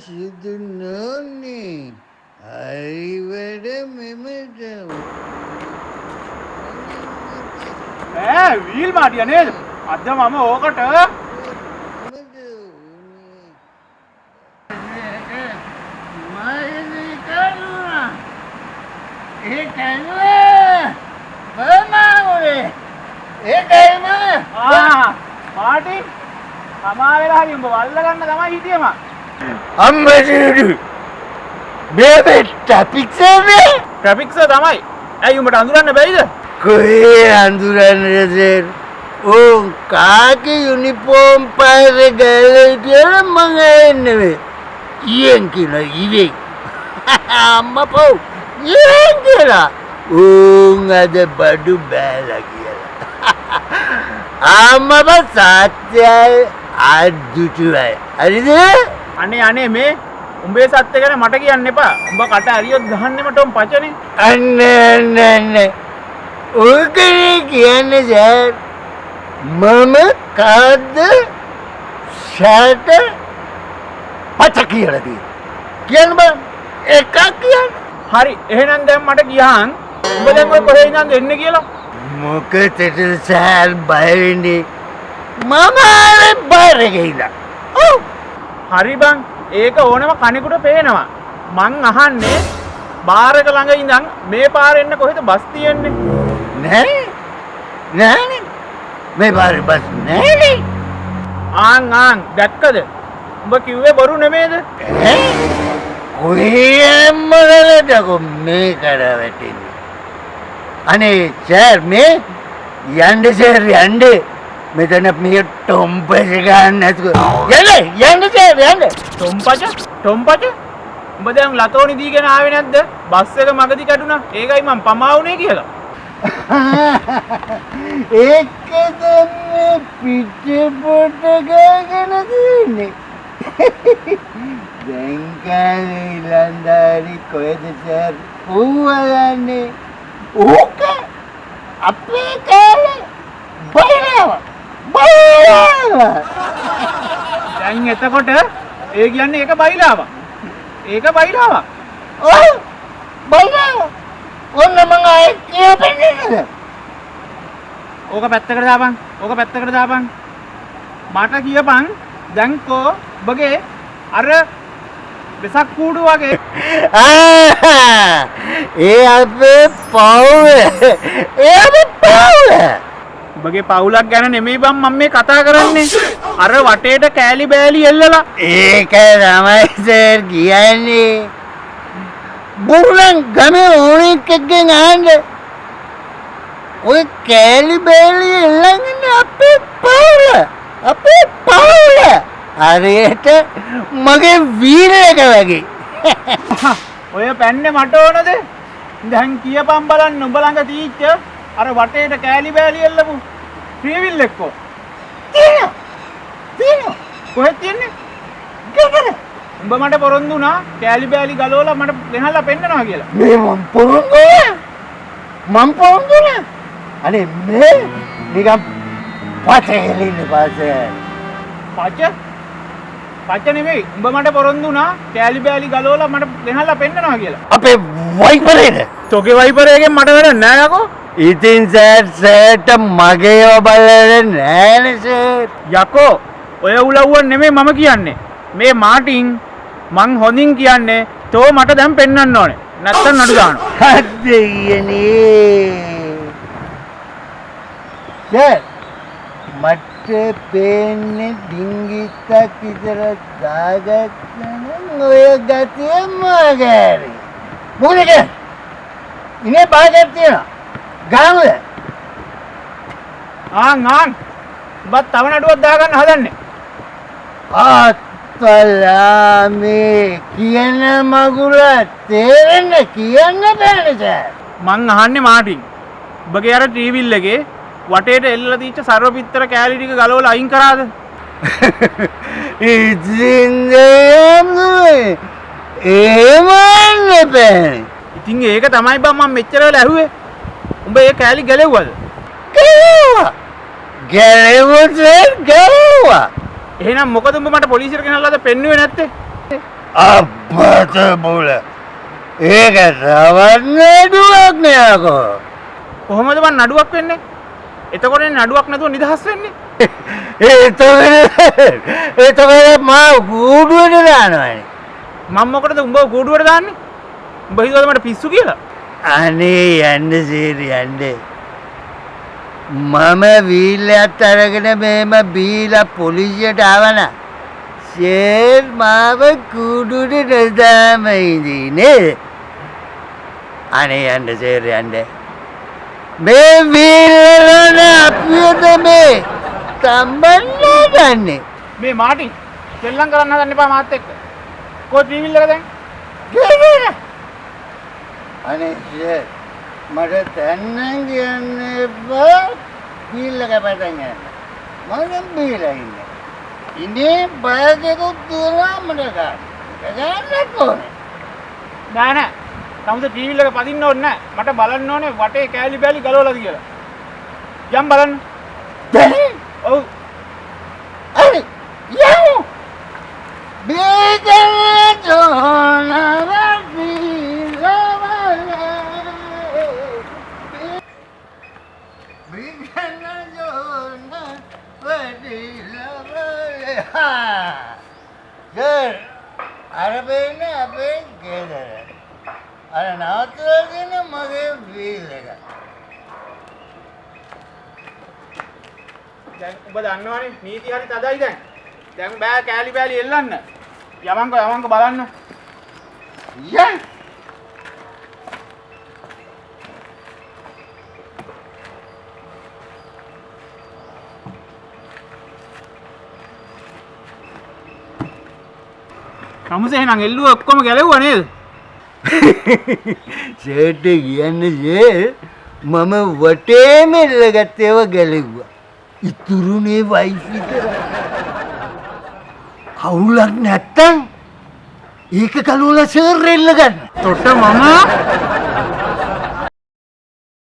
සිදු නොනේ අයිවැඩ මෙමට වීල් මාටිය නේද? අද මම ඕකට මාටි තමා වෙලා හරි උඹ වල්ල ගන්න තමයි හිටියේ මං. අම්මසිරු බේබේ ට්‍රැෆික්ස තමයි. ඇයි උඹට අඳුරන්න බැයිද? කොහේ අඳුරන්නද සර්? ඕ කාකේ යුනිෆෝම් පාරේ ගාලා කියලා මං එන්නේ. ඊයෙන් කියලා ඉවේ. අම්මා පො ඊයෙන් කියලා. උන් අද බඩු බෑලා කියලා. අම්මා සත්‍යයි අද්දුටුවයි. හරිද? අනේ මේ උඹේ සත්‍ය ගැන මට කියන්න එපා. උඹ කට ඇරියොත් ගහන්නෙම ටොම් පචනේ. අන්න ඔකනේ කියන්නේ සර්. මම කාද ෂර්ට් පච කියලා කියන්න බෑ. එකක් කියන්න. හරි එහෙනම් දැන් මට කියහන් උඹ දැන් ඔය කොහේ ඉඳන්ද එන්නේ කියලා. මොකටද සර් බය වෙන්නේ? මම ආවේ බාර් එකේ ඉඳන්. ඔව්. හරි බං ඒක ඕනම කණෙකුට පේනවා. මං අහන්නේ බාර් එක ළඟ ඉඳන් මේ පාරේ එන්න කොහෙද බස් තියෙන්නේ? නෑනේ. මේ පාරේ බස් නෑනේ. ආන් දැක්කද? උඹ කිව්වේ බොරු නෙමේද? කොහෙන්ම ගලටකො මේ කඩ වැටෙන්නේ. අනේ සර් මේ යන්න සර් යන්න. මෙතන මේ ටොම්පස් ගන්න නැතුව යන්න සර් යන්න. ටොම්පච උඹ දැන් ලතෝනි දීගෙන ආවේ නැද්ද? බස් එක මගදී කැඩුනා. ඒකයි මං පමා වුනේ කියලා. ඒකද මේ පිටපොට ගාගෙන තියෙන්නේ. දැන් කාලේ ඉලන්දාරි කොහෙද සර්? ඌවලන්නේ. ඕක අපේ කාලේ බයනවා. දැන් එතකොට ඒ කියන්නේ ඒක බයිලාවක්. ඔව් බයිලාවක්. ඔන්න මං ආයේ කියපෙන්නේ. ඕක පැත්තකට දාපන්. මට කියපන් දැන් කෝ ඔබගේ අර වෙසක් කූඩු වගේ ඒ අපේ පවුල. ඔබගේ පවුලක් ගැන නෙමෙයි බං මම මේ කතා කරන්නේ. අර වටේට කෑලි බෑලි එල්ලලා. ඒක තමයි සර් කියන්නේ. බුරුලන් ගමේ ඕනෙක්ගෙන් අහන්න. ඔය කෑලි බෑලි එල්ලගෙන අපේ පවුල. හරියට මගේ වීර එක වගේ. ඔය පැන්නේ මට ඕනද? දැන් කියපන් බලන්න උඹ ළඟ තීච්ච අර වටේට කෑලි බෑලි එල්ලපු ත්‍රිවිල් එක්කෝ. තියෙනවා. කොහෙද තියෙන්නේ? ගෙදර. උඹ මට පොරොන්දු වුණා කෑලි බෑලි ගලවලා මට ගෙනල්ලා පෙන්නනවා කියලා. මේ මම පොරොන්දු වුණා. අනේ මේ නිකම් පතේලින් පාසේ. පච නෙමෙයි. උඹ මට පොරොන්දු වුණා කෑලි බෑලි ගලවලා මට ගෙනල්ලා පෙන්නනවා කියලා. අපේ වයිපරේද? තෝගේ වයිපරේගෙන් මට වැඩක් නෑ යකෝ. ඉතින් සර්ට මගේව බලන්නේ නෑනේ සර්. යකෝ ඔය උලව්වන් නෙමෙයි මම කියන්නේ. මේ මාටින් මං හොඳින් කියන්නේ තෝ මට දැන් පෙන්වන්න ඕනේ. නැත්තම් නඩු දානවා. හදෙයනේ. සර් මට පේන්නේ ඩිංගිත්තක් විතර දාගත්තනම් ඔය ගතිය මගෑරි. මොකද ඉන්නේ බාගයක් තියෙනවා. ගාමුද? ආන් ඔබත් තව නඩුවක් දාගන්න හදන්නේ. අත්තලා මේ කියන මගුල තේරෙන්න කියන්න බෑනේ සර්. මං අහන්නේ මාටින්. ඔබගේ අර ටීවිල් එකේ වටේට එල්ලලා දීච්ච සර්වපිත්තර කෑලි ටික ගලවලා අයින් කරාද? ඉතින් ඉතින් ඒක තමයි බං මම මෙච්චර වෙලා ඇහුවේ. උඹ ඒ කෑලි ගැලෙව්වද? ගැලෙව්වා. එහෙනම් මොකද උඹ මට පොලිසියට ගෙනල්ලාද පෙන්නුවේ නැත්තේ? අපත බුල ඒක රවන්නඩුවක් නයකෝ කොහොමද බං නඩුවක් වෙන්නේ? එතකොට නඩුවක් නැතුව නිදහස් වෙන්නේ? එතකොට මා ගූඩුවට දානවනේ මම මොකටද උඹව කූඩුවට දාන්නේ? උඹ හිතුවද මට පිස්සු කියලා? අනේ යන්න සේරි යන්න මම වීල්ලත් අරගෙන මෙහෙම බීලා පොලිසියට ආවන ෂේර් මාව කුඩුට නොදාම ඉඳී නේද අනේ යන්න සේර් යන්න මේ වීල්ලන අපියද මේ තම්බන්නේ ගන්නේ මේ මාටි සෙල්ලම් කරන්න හදන්න එපා මාත් එක්ක. කොහොමද ටීවී එක දැන්? ගෙදර අනේ ෂේර් මට තැන්න කියන්න එපා වීල්ලක පටන් ගන්න මම බීලා ඉන්නේ ඉන්නේ බයකෙකුත් දුරා මට ගන්න ඕනේ නෑ නෑ. තමුද ටීවී එක පදින්න ඕනේ නෑ. මට බලන්න ඕනේ වටේ කෑලි බෑලි ගලවලාද කියලා. යම් බලන්න. දැන් ඔව්. අනේ යමු බීගෙන ජෝනරා අරබේන අපේ ගෙදර අර නවතුරගෙන මගේ වීල් එක දැන් ඔබ දන්නවනේ නීති හරි තදයි දැන්. දැන් බෑ කෑලි බෑලි එල්ලන්න. යමන්කෝ බලන්න. යන් රමුසේ එහෙනම් එල්ලුව ඔක්කොම ගැලෙව්වා නේද? සේට කියන්නේ මම වටේම එල්ලගත්තේව ගැලෙව්වා. ඉතුරුනේ වයිෆ් විතර. අවුලක් නැත්තම් ඒක කලුවල සර් එල්ල ගන්න. තොට මම